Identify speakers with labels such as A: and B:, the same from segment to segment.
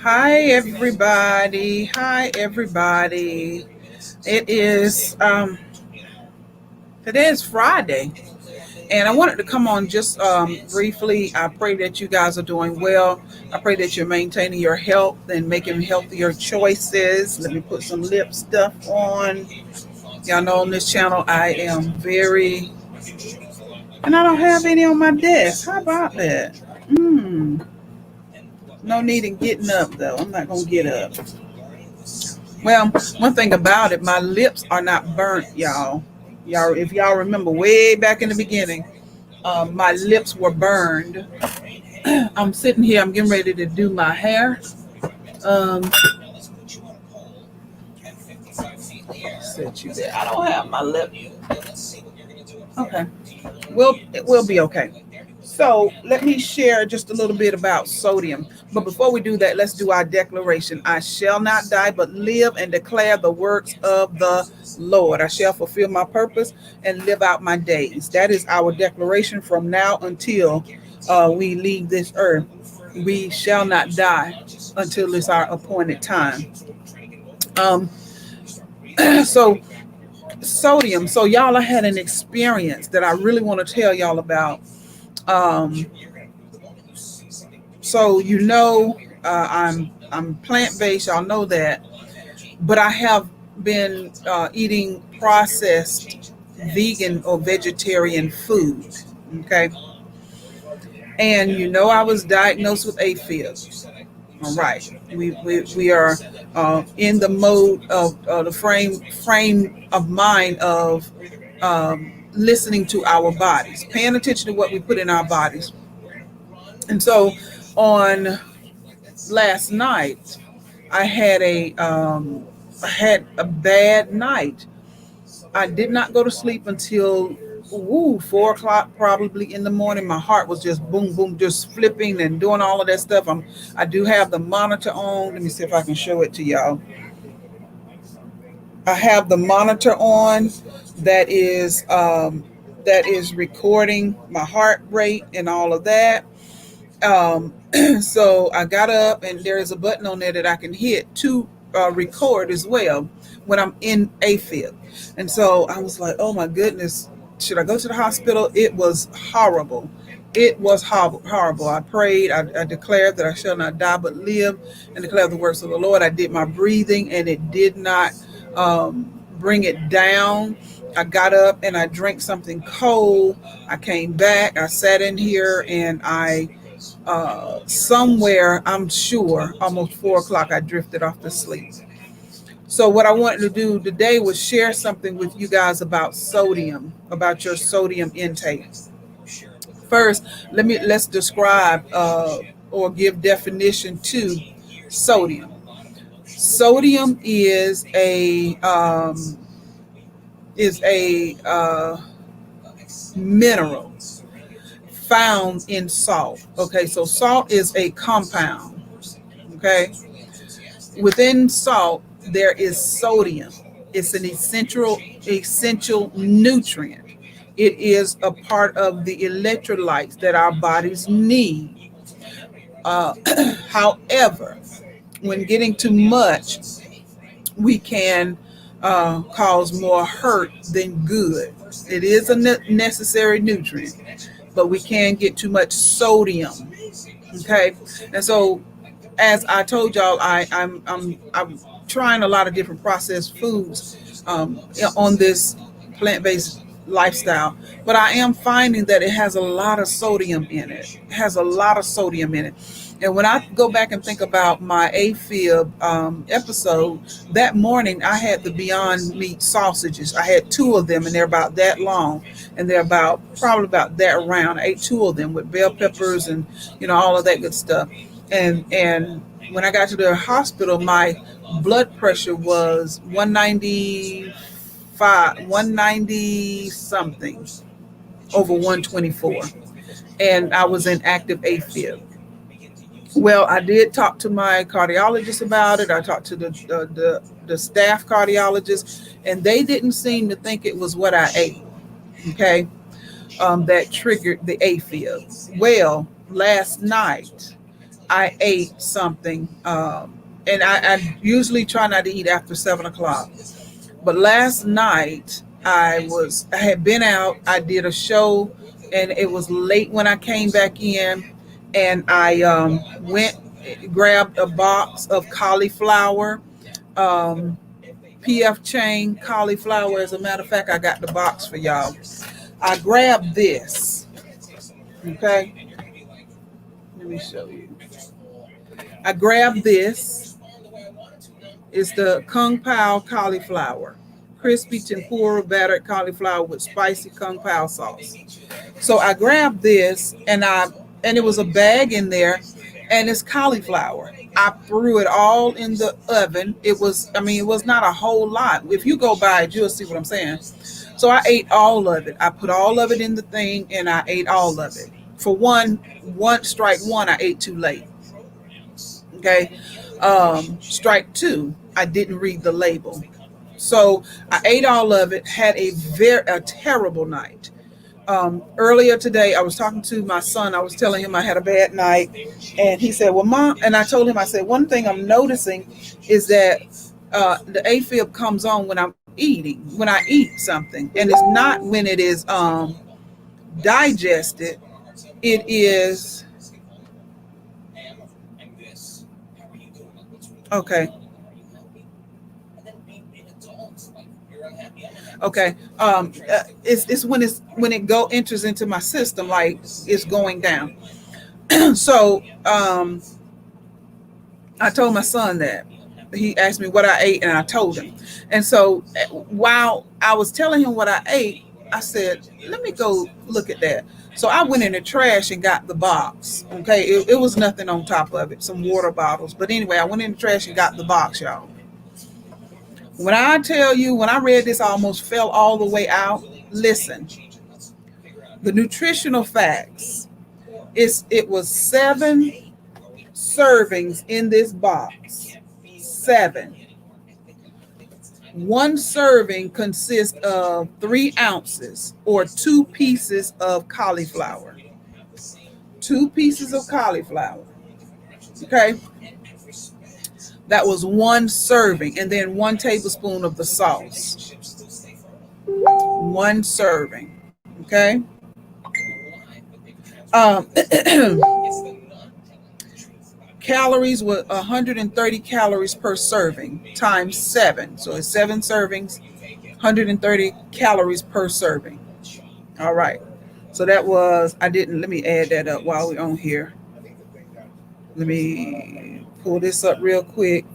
A: Hi everybody. Hi everybody. It is today is Friday, and I wanted to come on just briefly. I pray that you guys are doing well. I pray that you're maintaining your health and making healthier choices. Let me put some lip stuff on. Y'all know on this channel I am very, and I don't have any on my desk. How about that? No need in getting up though. I'm not gonna get up. Well, one thing about it, my lips are not burnt, y'all. If y'all remember way back in the beginning, my lips were burned. I'm sitting here. I'm getting ready to do my hair. Um, Set you there. I don't have my lip. Okay. Well, it will be okay. So let me share just a little bit about sodium. But before we do that, let's do our declaration. I shall not die, but live and declare the works of the Lord. I shall fulfill my purpose and live out my days. That is our declaration from now until we leave this earth. We shall not die until it's our appointed time. Um, so sodium. So y'all, I had an experience that I really want to tell y'all about. Um, So I'm plant based. Y'all know that, but I have been eating processed vegan or vegetarian food. Okay, and I was diagnosed with AFib. All right, we are in the mode of the frame of mind of listening to our bodies, paying attention to what we put in our bodies, and so on last night I had a bad night. I did not go to sleep until 4 o'clock probably in the morning. My heart was just boom boom, just flipping and doing all of that stuff. I do have the monitor on. Let me see if I can show it to y'all. I have the monitor on that is recording my heart rate and all of that. Um, so I got up, and there is a button on there that I can hit to record as well when I'm in AFib. And so I was like, oh my goodness, should I go to the hospital? It was horrible. It was horrible. I prayed. I declared that I shall not die but live and declare the works of the Lord. I did my breathing, and it did not bring it down. I got up and I drank something cold. I came back. I sat in here, and I somewhere, I'm sure, almost 4 o'clock, I drifted off to sleep. So what I wanted to do today was share something with you guys about sodium, about your sodium intake. First, let's describe or give definition to sodium. Sodium is a mineral found in salt. Okay, so salt is a compound. Okay, within salt there is sodium. It's an essential nutrient. It is a part of the electrolytes that our bodies need. However, when getting too much, we can cause more hurt than good. It is a necessary nutrient, but we can get too much sodium. Okay, and so as I told y'all, I'm trying a lot of different processed foods on this plant-based lifestyle, but I am finding that it has a lot of sodium in it. It has a lot of sodium in it. And when I go back and think about my AFib episode, that morning I had the Beyond Meat sausages. I had two of them, and they're about that long, and they're probably about that round. I ate two of them with bell peppers and all of that good stuff. And when I got to the hospital, my blood pressure was 190 something over 124, and I was in active AFib. Well, I did talk to my cardiologist about it. I talked to the staff cardiologist, and they didn't seem to think it was what I ate. Okay, that triggered the AFib. Well, last night I ate something, and I usually try not to eat after 7 o'clock. But last night I had been out. I did a show, and it was late when I came back in, and I went grabbed a box of cauliflower, um, PF Chang cauliflower. As a matter of fact, I got the box for y'all. I grabbed this. Okay, let me show you. I grabbed this. It's the Kung Pao cauliflower, crispy tempura battered cauliflower with spicy Kung Pao sauce. So I grabbed this, and it was a bag in there, and it's cauliflower. I threw it all in the oven. It was not a whole lot. If you go by it, you'll see what I'm saying. So I ate all of it. I put all of it in the thing, and I ate all of it. For one strike one, I ate too late. Okay. Strike two, I didn't read the label. So I ate all of it, had a terrible night. Earlier today, I was talking to my son. I was telling him I had a bad night, and he said, "Well, Mom," and I told him, I said, "One thing I'm noticing is that the AFib comes on when I'm eating, when I eat something, and it's not when it is digested. It is okay." Okay. It's when it go enters into my system, like it's going down. So I told my son that. He asked me what I ate, and I told him. And so while I was telling him what I ate, I said, "Let me go look at that." So I went in the trash and got the box. Okay, it was nothing on top of it, some water bottles. But anyway, I went in the trash and got the box, y'all. When I tell you, when I read this, I almost fell all the way out. Listen, the nutritional facts. It was 7 servings in this box. 7. One serving consists of 3 ounces or 2 pieces of cauliflower. 2 pieces of cauliflower. Okay. That was one serving, and then 1 tablespoon of the sauce. One serving. Okay. Um, Calories were 130 calories per serving times 7. So it's 7 servings, 130 calories per serving. All right. So that was, I didn't, let me add that up while we're on here. Let me pull this up real quick.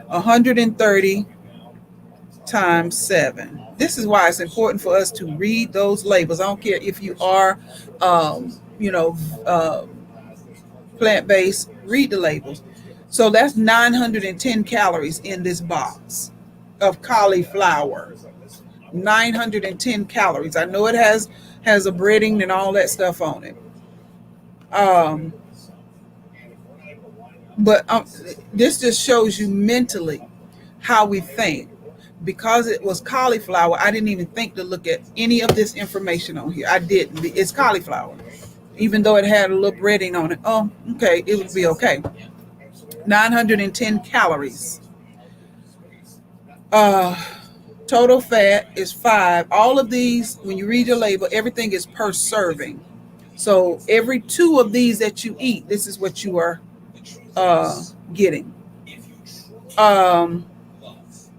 A: 130 times 7. This is why it's important for us to read those labels. I don't care if you are, um, you know, uh, plant-based, read the labels. So that's 910 calories in this box of cauliflower. 910 calories. I know it has a breading and all that stuff on it. Um, but this just shows you mentally how we think. Because it was cauliflower, I didn't even think to look at any of this information on here. I didn't. It's cauliflower. Even though it had a little breading on it. Oh, okay, it would be okay. 910 calories. Uh, Total fat is 5. All of these, when you read your label, everything is per serving. So every 2 of these that you eat, this is what you are getting. Um,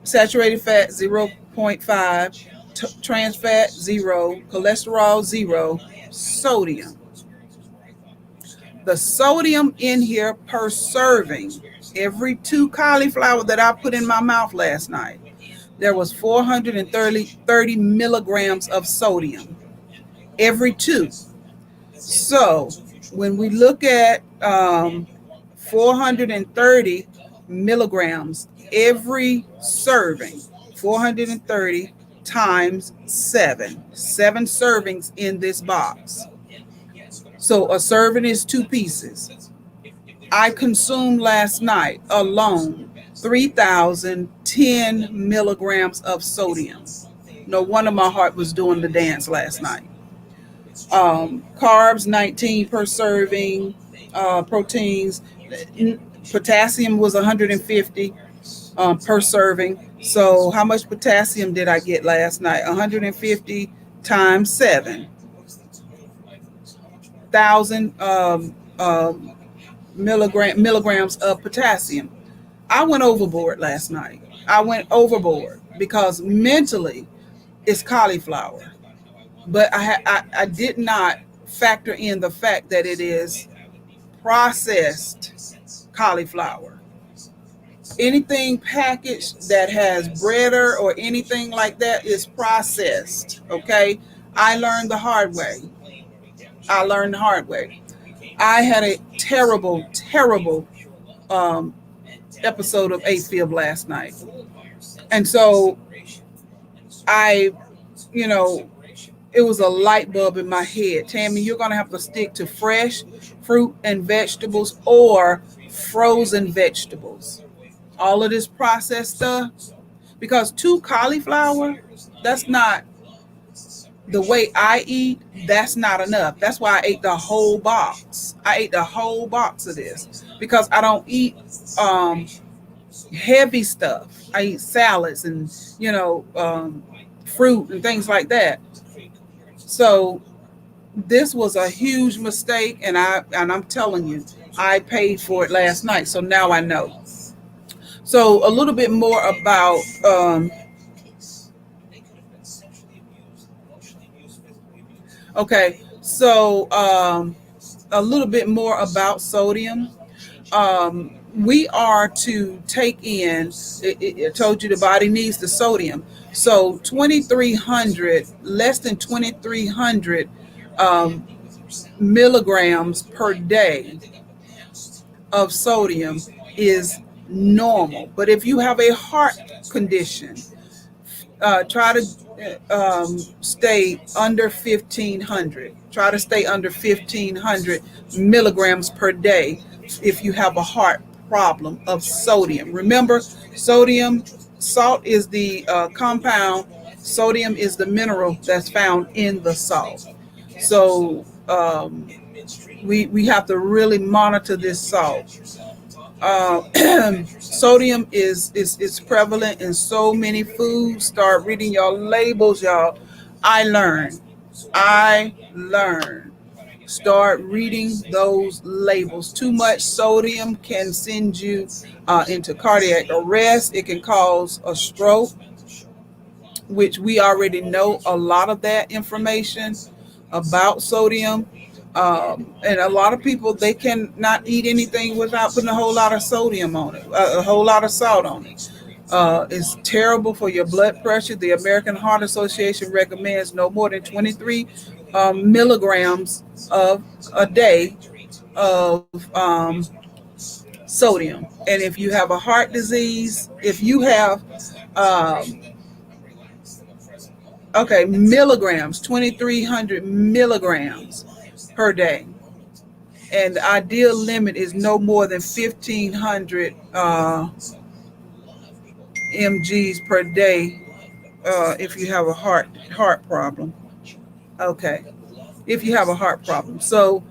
A: Saturated fat 0.5, trans fat 0, cholesterol 0, sodium. The sodium in here per serving, every 2 cauliflower that I put in my mouth last night, there was 430 milligrams of sodium. Every 2. So when we look at 430 milligrams every serving, 430 times 7. 7 servings in this box. So a serving is 2 pieces. I consumed last night alone 3,010 milligrams of sodium. No wonder my heart was doing the dance last night. Carbs 19 per serving. proteins. Potassium was 150 per serving. So how much potassium did I get last night? 150 times 7,000 milligrams of potassium. I went overboard last night. I went overboard because mentally it's cauliflower, but I did not factor in the fact that it is processed cauliflower. Anything packaged that has breader or anything like that is processed. Okay. I learned the hard way. I learned the hard way. I had a terrible, terrible um, episode of AFib last night. And so I, you know, it was a light bulb in my head. Tammy, you're going to have to stick to fresh fruit and vegetables or frozen vegetables. All of this processed stuff, because two cauliflower, that's not the way I eat. That's not enough. That's why I ate the whole box. I ate the whole box of this because I don't eat heavy stuff. I eat salads and fruit and things like that. So this was a huge mistake, and I'm telling you, I paid for it last night. So now I know. So a little bit more about okay. So a little bit more about sodium. We are to take in. It told you the body needs the sodium. So 2,300, less than 2,300 um, milligrams per day of sodium is normal. But if you have a heart condition, try to stay under 1,500. Try to stay under 1,500 milligrams per day if you have a heart problem of sodium. Remember, sodium, salt is the compound, sodium is the mineral that's found in the salt. So we have to really monitor this salt. Sodium is prevalent in so many foods. Start reading your labels, y'all. I learned. I learned. Start reading those labels. Too much sodium can send you into cardiac arrest. It can cause a stroke, which we already know a lot of that information about sodium. And a lot of people, they cannot eat anything without putting a whole lot of sodium on it, a whole lot of salt on it. It's terrible for your blood pressure. The American Heart Association recommends no more than 23 milligrams of a day of sodium. And if you have a heart disease, if you have um, okay, milligrams, 2,300 milligrams per day. And the ideal limit is no more than 1,500 mgs per day if you have a heart problem. Okay, if you have a heart problem. So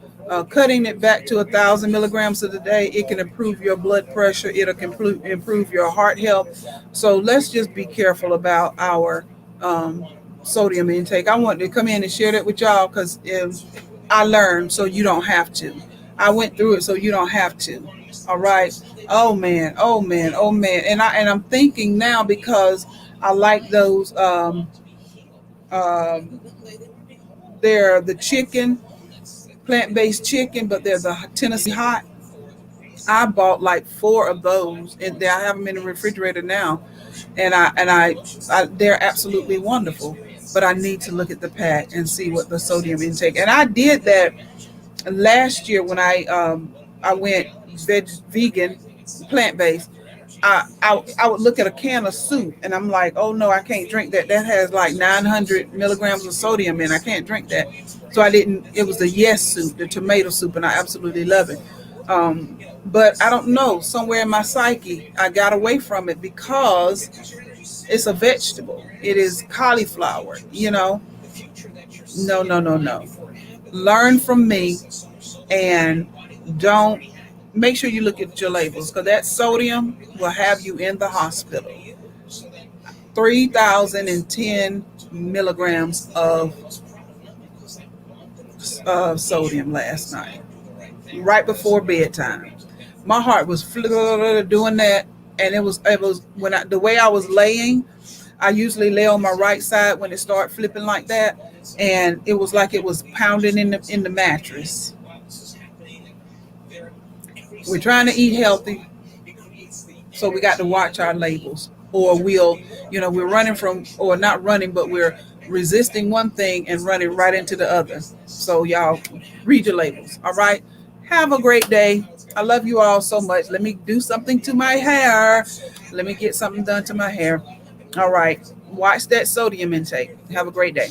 A: cutting it back to 1,000 milligrams of the day, it can improve your blood pressure. It'll improve your heart health. So let's just be careful about our sodium intake. I wanted to come in and share that with y'all because I learned so you don't have to. I went through it so you don't have to. All right. Oh man. Oh man. Oh man. And I'm thinking now because I like those. Um, they're the chicken, plant-based chicken, but they're the Tennessee hot. I bought like four of those, and I have them in the refrigerator now. And I they're absolutely wonderful. But I need to look at the pack and see what the sodium intake. And I did that last year when I went vegan, plant based. I would look at a can of soup and I'm like, oh no, I can't drink that. That has like 900 milligrams of sodium in. I can't drink that. So I didn't. It was the Yes soup, the tomato soup, and I absolutely love it. But I don't know. Somewhere in my psyche, I got away from it because it's a vegetable. It is cauliflower. No, no, no, no. Learn from me and Don't make sure you look at your labels because that sodium will have you in the hospital. 3,010 milligrams of sodium last night, right before bedtime. My heart was doing that, and it was when the way I was laying. I usually lay on my right side when it started flipping like that, and it was like it was pounding in the mattress. We're trying to eat healthy, so we got to watch our labels, or we're running from, or not running, but we're resisting one thing and running right into the other. So y'all read your labels. All right. Have a great day. I love you all so much. Let me do something to my hair. Let me get something done to my hair. All right. Watch that sodium intake. Have a great day.